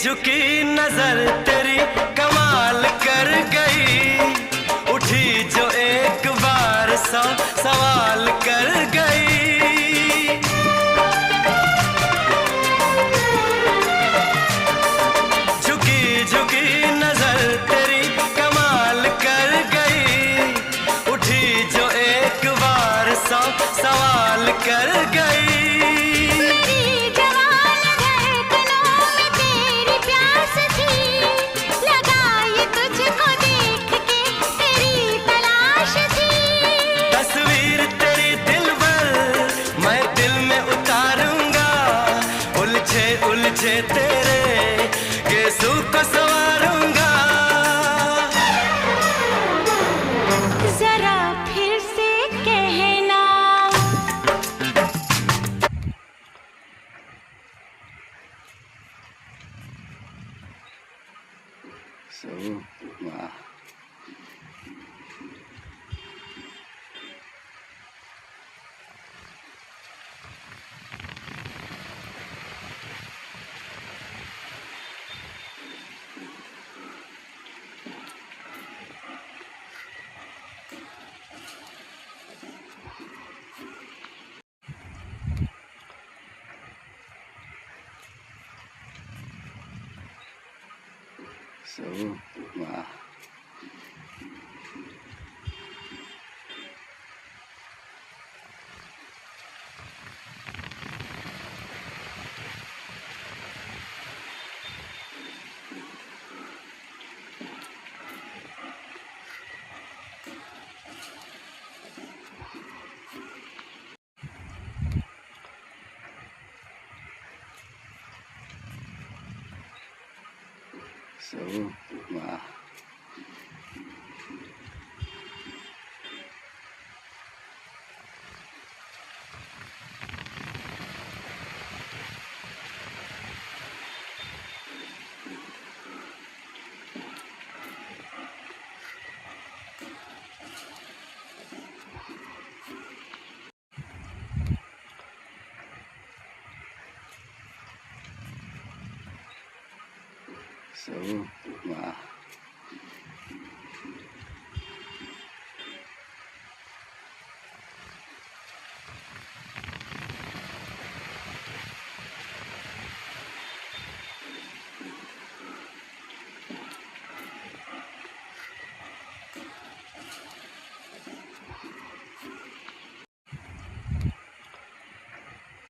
झुकी नजर तेरी कमाल कर गई, उठी जो एक बार 100 सवाल कर गई। झुकी झुकी नजर तेरी कमाल कर गई, उठी जो एक बार 100 सवाल कर गई। उलझे तेरे गेसू को संवारूंगा। जरा फिर से कहना, Semua. Semua. Semua. Semua.